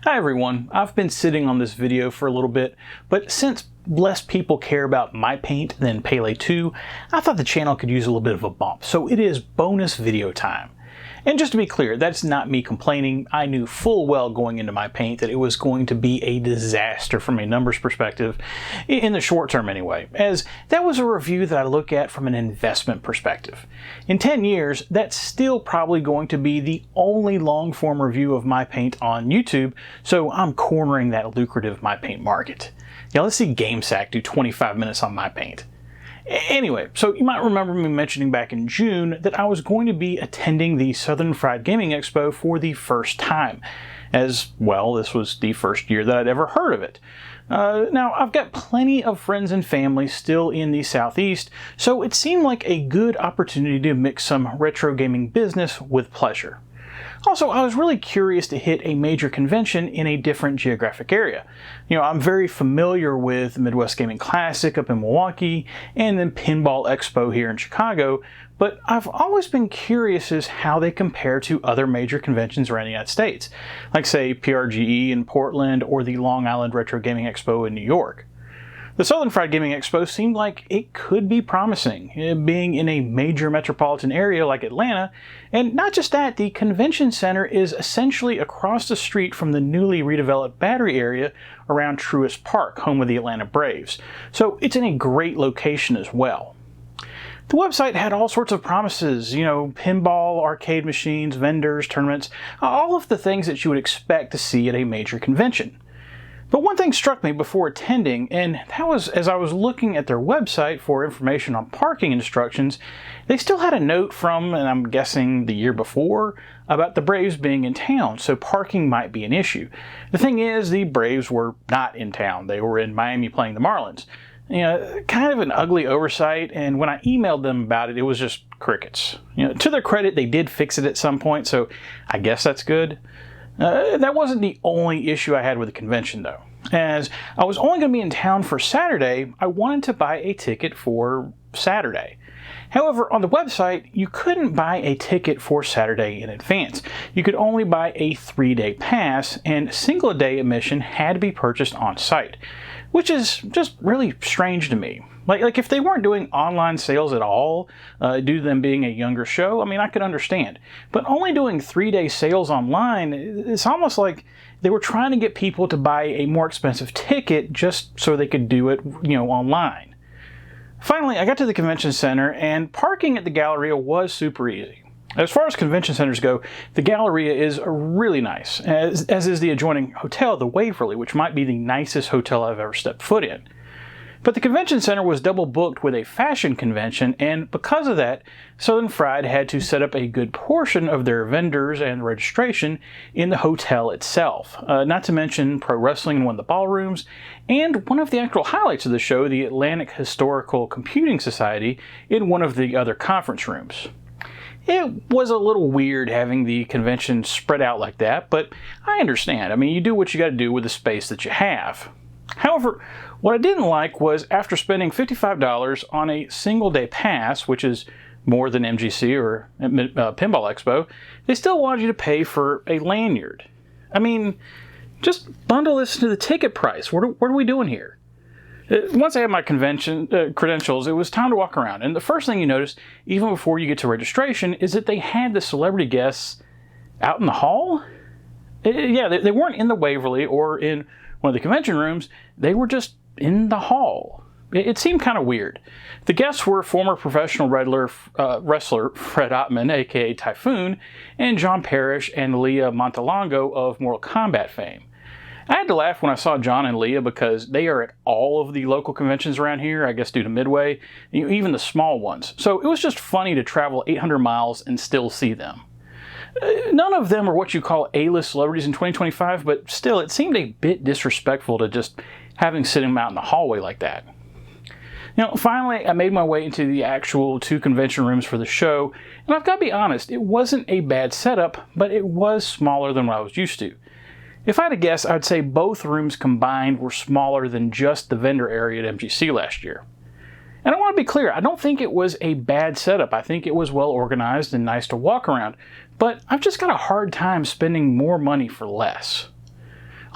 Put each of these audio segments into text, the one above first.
Hi everyone, I've been sitting on this video for a little bit, but since less people care about my paint than Pele 2, I thought the channel could use a little bit of a bump, so it is bonus video time. And just to be clear, that's not me complaining. I knew full well going into my paint that it was going to be a disaster from a numbers perspective, in the short term anyway, as that was a review that I look at from an investment perspective. In 10 years, that's still probably going to be the only long form review of my paint on YouTube, so I'm cornering that lucrative my paint market. Yeah, let's see GameSack do 25 minutes on my paint. Anyway, so you might remember me mentioning back in June that I was going to be attending the Southern Fried Gaming Expo for the first time, as well, this was the first year that I'd ever heard of it. Now, I've got plenty of friends and family still in the Southeast, so it seemed like a good opportunity to mix some retro gaming business with pleasure. Also, I was really curious to hit a major convention in a different geographic area. You know, I'm very familiar with Midwest Gaming Classic up in Milwaukee and then Pinball Expo here in Chicago, but I've always been curious as how they compare to other major conventions around the United States, like say PRGE in Portland or the Long Island Retro Gaming Expo in New York. The Southern Fried Gaming Expo seemed like it could be promising, being in a major metropolitan area like Atlanta, and not just that, the convention center is essentially across the street from the newly redeveloped Battery area around Truist Park, home of the Atlanta Braves, so it's in a great location as well. The website had all sorts of promises, you know, pinball, arcade machines, vendors, tournaments, all of the things that you would expect to see at a major convention. But one thing struck me before attending, and that was as I was looking at their website for information on parking instructions, they still had a note from, and I'm guessing the year before, about the Braves being in town, so parking might be an issue. The thing is, the Braves were not in town. They were in Miami playing the Marlins. You know, kind of an ugly oversight, and when I emailed them about it, it was just crickets. You know, to their credit, they did fix it at some point, so I guess that's good. That wasn't the only issue I had with the convention, though. As I was only going to be in town for Saturday, I wanted to buy a ticket for Saturday. However, on the website, you couldn't buy a ticket for Saturday in advance. You could only buy a 3-day pass, and single-day admission had to be purchased on site, which is just really strange to me. Like if they weren't doing online sales at all, due to them being a younger show, I mean, I could understand. But only doing 3-day sales online, it's almost like they were trying to get people to buy a more expensive ticket just so they could do it, you know, online. Finally, I got to the convention center, and parking at the Galleria was super easy. As far as convention centers go, the Galleria is really nice, as is the adjoining hotel, the Waverly, which might be the nicest hotel I've ever stepped foot in. But the convention center was double booked with a fashion convention, and because of that, Southern Fried had to set up a good portion of their vendors and registration in the hotel itself. Not to mention pro wrestling in one of the ballrooms, and one of the actual highlights of the show, the Atlantic Historical Computing Society, in one of the other conference rooms. It was a little weird having the convention spread out like that, but I understand. I mean, you do what you got to do with the space that you have. However, what I didn't like was after spending $55 on a single-day pass, which is more than MGC or Pinball Expo, they still wanted you to pay for a lanyard. I mean, just bundle this into the ticket price. What are we doing here? Once I had my convention credentials, it was time to walk around. And the first thing you notice, even before you get to registration, is that they had the celebrity guests out in the hall. Yeah, they weren't in the Waverly or in one of the convention rooms. They were just in the hall. It seemed kind of weird. The guests were former professional wrestler Fred Ottman, aka Typhoon, and John Parrish and Leah Montalongo of Mortal Kombat fame. I had to laugh when I saw John and Leah because they are at all of the local conventions around here, I guess due to Midway, even the small ones. So it was just funny to travel 800 miles and still see them. None of them are what you call A-list celebrities in 2025, but still, it seemed a bit disrespectful to just having sit them out in the hallway like that. You know, finally, I made my way into the actual 2 convention rooms for the show, and I've got to be honest, it wasn't a bad setup, but it was smaller than what I was used to. If I had to guess, I'd say both rooms combined were smaller than just the vendor area at MGC last year. And I want to be clear, I don't think it was a bad setup. I think it was well organized and nice to walk around, but I've just got a hard time spending more money for less.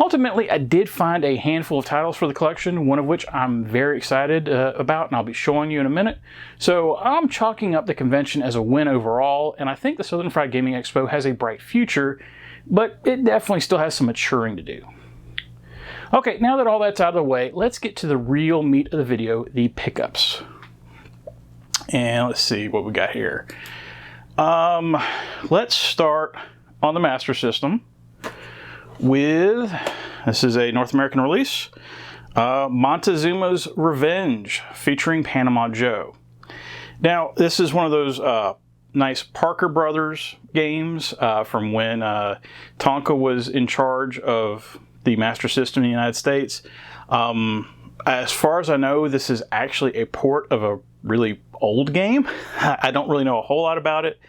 Ultimately, I did find a handful of titles for the collection, one of which I'm very excited about, and I'll be showing you in a minute. So I'm chalking up the convention as a win overall, and I think the Southern Fried Gaming Expo has a bright future, but it definitely still has some maturing to do. Okay, now that all that's out of the way, let's get to the real meat of the video, the pickups. And let's see what we got here. Let's start on the Master System with, this is a North American release, Montezuma's Revenge, featuring Panama Joe. Now, this is one of those nice Parker Brothers games from when Tonka was in charge of the Master System in the United States. As far as I know, this is actually a port of a really old game. I don't really know a whole lot about it.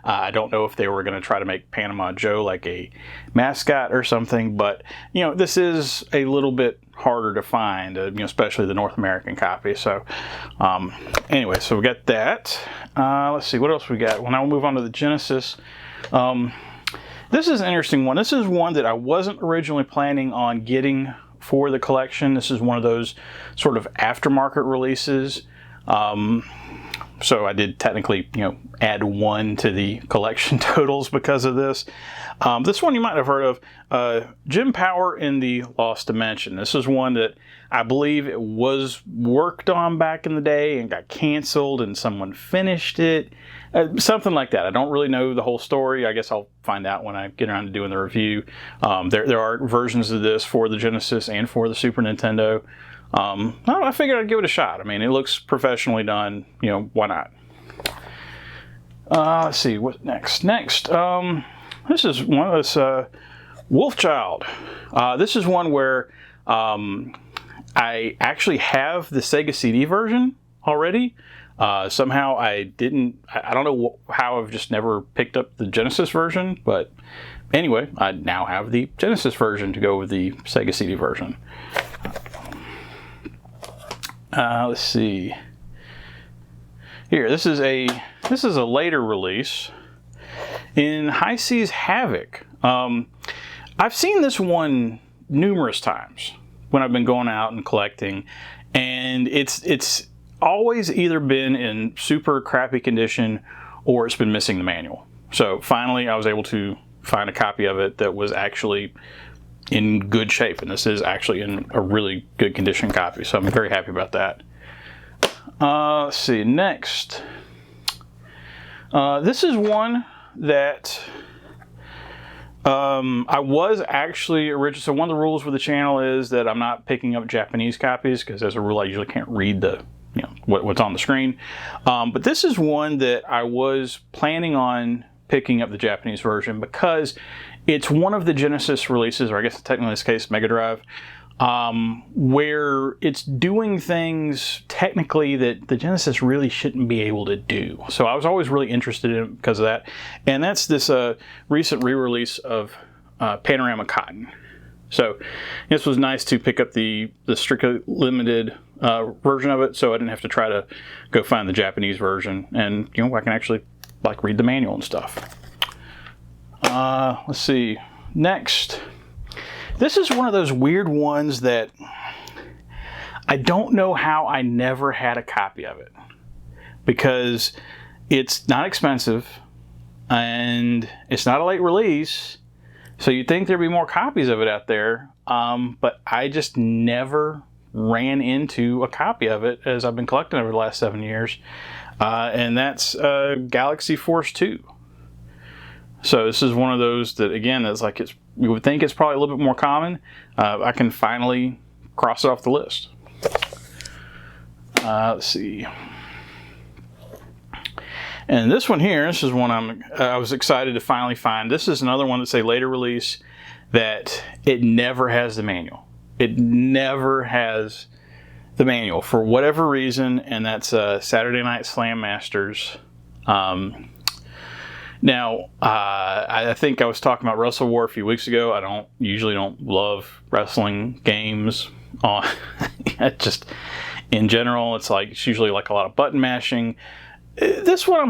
I don't know if they were going to try to make Panama Joe like a mascot or something, but you know, this is a little bit harder to find, you know, especially the North American copy. So anyway, so we got that. Let's see, what else we got? Well, now we'll move on to the Genesis. This is an interesting one. This is one that I wasn't originally planning on getting for the collection. This is one of those sort of aftermarket releases. So I did technically, you know, add one to the collection totals because of this. This one you might have heard of, Jim Power in the Lost Dimension. This is one that I believe it was worked on back in the day and got canceled and someone finished it. Something like that. I don't really know the whole story. I guess I'll find out when I get around to doing the review. There are versions of this for the Genesis and for the Super Nintendo. I figured I'd give it a shot. I mean, it looks professionally done. You know, why not? Let's see, what next? This is one of this Wolfchild. This is one where I actually have the Sega CD version already. Somehow I don't know how I've just never picked up the Genesis version, but anyway, I now have the Genesis version to go with the Sega CD version. Let's see. Here, this is a later release in High Seas Havoc. I've seen this one numerous times when I've been going out and collecting, and it's always either been in super crappy condition or it's been missing the manual. So finally I was able to find a copy of it that was actually in good shape, and this is actually in a really good condition copy, so I'm very happy about that. Let's see, next. This is one that I was actually originally, so one of the rules with the channel is that I'm not picking up Japanese copies, because as a rule I usually can't read the, you know, what's on the screen. But this is one that I was planning on picking up the Japanese version because it's one of the Genesis releases, or I guess technically in this case Mega Drive, where it's doing things technically that the Genesis really shouldn't be able to do. So I was always really interested in it because of that. And that's this recent re-release of Panorama Cotton. So this was nice to pick up the strictly limited version of it, so I didn't have to try to go find the Japanese version, and you know, I can actually like read the manual and stuff. Let's see, next. This is one of those weird ones that I don't know how I never had a copy of it, because it's not expensive and it's not a late release, so you'd think there'd be more copies of it out there, but I just never ran into a copy of it as I've been collecting over the last 7 years, and that's Galaxy Force 2. So this is one of those that, again, that's like, you would think it's probably a little bit more common. I can finally cross it off the list. Let's see. And this one here, this is one I was excited to finally find. This is another one that's a later release that it never has the manual. It never has the manual for whatever reason, and that's Saturday Night Slam Masters. Now, I think I was talking about Wrestle War a few weeks ago. I usually don't love wrestling games. Just in general, it's usually like a lot of button mashing. This one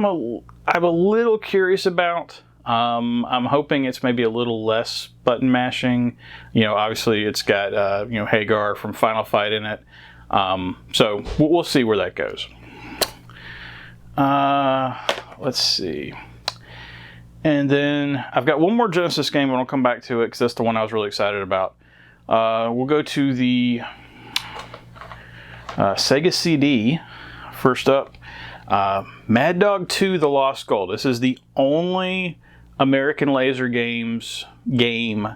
I'm a little curious about. I'm hoping it's maybe a little less button mashing. You know, obviously it's got, you know, Hagar from Final Fight in it. So we'll see where that goes. Let's see. And then I've got one more Genesis game, but I'll come back to it because that's the one I was really excited about. We'll go to the Sega CD first up. Mad Dog 2: The Lost Gold. This is the only American Laser Games game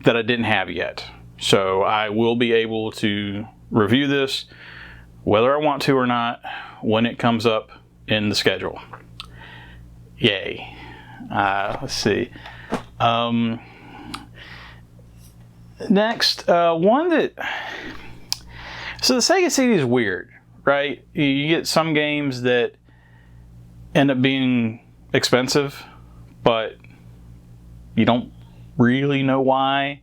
that I didn't have yet. So I will be able to review this, whether I want to or not, when it comes up in the schedule. Yay. Let's see. Next, one that... So the Sega CD is weird, right? You get some games that end up being expensive, but you don't really know why.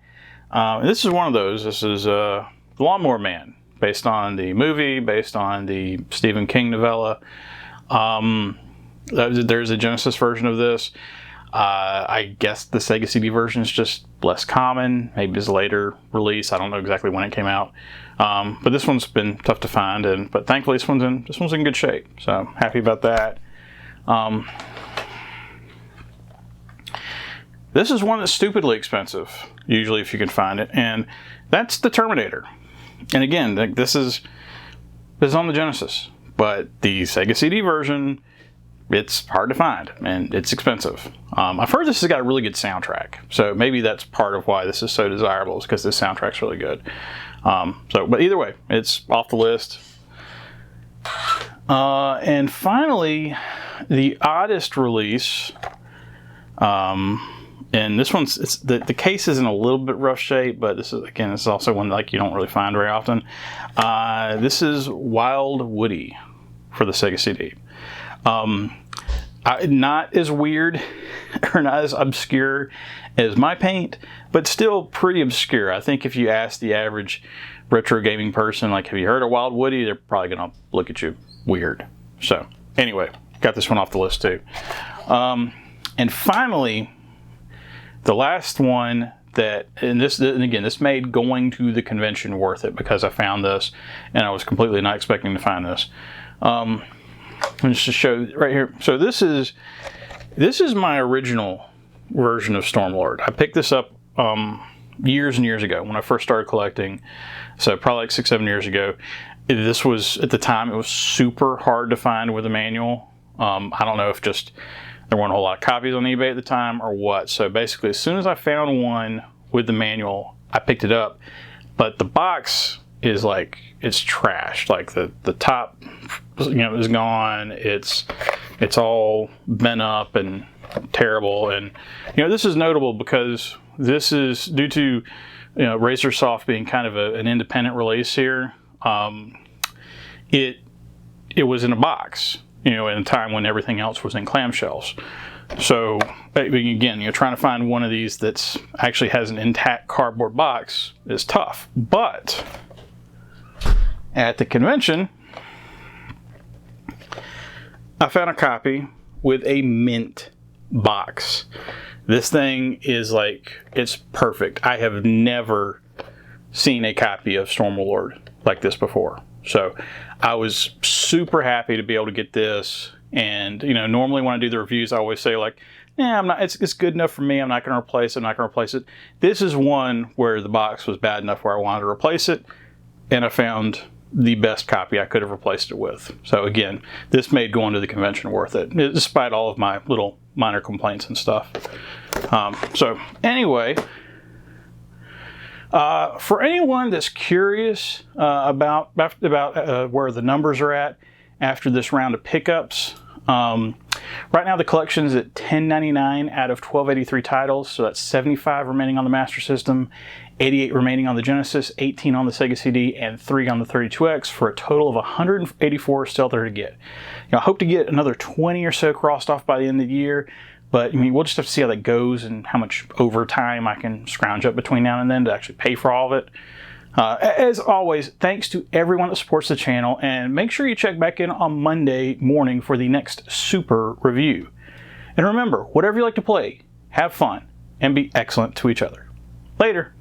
This is one of those. This is Lawnmower Man, based on the movie, based on the Stephen King novella. There's a Genesis version of this. I guess the Sega CD version is just less common. Maybe it's a later release. I don't know exactly when it came out. But this one's been tough to find, but thankfully this one's in good shape. So happy about that. This is one that's stupidly expensive, usually if you can find it, and that's the Terminator. And again, this is on the Genesis, but the Sega CD version, it's hard to find and it's expensive. I've heard this has got a really good soundtrack, so maybe that's part of why this is so desirable, is because this soundtrack's really good. But either way, it's off the list. And finally, the oddest release, and this one's, the case is in a little bit rough shape, but this is also one like you don't really find very often. This is Wild Woody for the Sega CD. Not as weird or not as obscure as My Paint, but still pretty obscure. I think if you ask the average retro gaming person, like, have you heard of Wild Woody? They're probably going to look at you weird. So anyway, got this one off the list too. And finally, the last one and again, this made going to the convention worth it, because I found this and I was completely not expecting to find this. Just to show right here. So this is my original version of Stormlord. I picked this up years and years ago when I first started collecting. So probably like 6-7 years ago. This was, at the time, it was super hard to find with a manual. I don't know if just there weren't a whole lot of copies on eBay at the time or what. So basically, as soon as I found one with the manual, I picked it up. But the box is like, it's trashed. Like the top, is gone. It's all bent up and terrible. And this is notable because this is due to Razorsoft being kind of an independent release here. It was in a box, in a time when everything else was in clamshells. So again, trying to find one of these that's actually has an intact cardboard box is tough. But at the convention, I found a copy with a mint box. This thing is it's perfect. I have never seen a copy of Stormlord like this before. So I was super happy to be able to get this. And, normally when I do the reviews, I always say it's good enough for me. I'm not going to replace it. This is one where the box was bad enough where I wanted to replace it. And I found the best copy I could have replaced it with. So again, this made going to the convention worth it, despite all of my little minor complaints and stuff. So anyway, for anyone that's curious about where the numbers are at after this round of pickups, right now the collection is at $10.99 out of 1283 titles, so that's 75 remaining on the Master System, 88 remaining on the Genesis, 18 on the Sega CD, and 3 on the 32X, for a total of 184 still there to get. I hope to get another 20 or so crossed off by the end of the year, but we'll just have to see how that goes and how much overtime I can scrounge up between now and then to actually pay for all of it. As always, thanks to everyone that supports the channel, and make sure you check back in on Monday morning for the next super review. And remember, whatever you like to play, have fun and be excellent to each other. Later.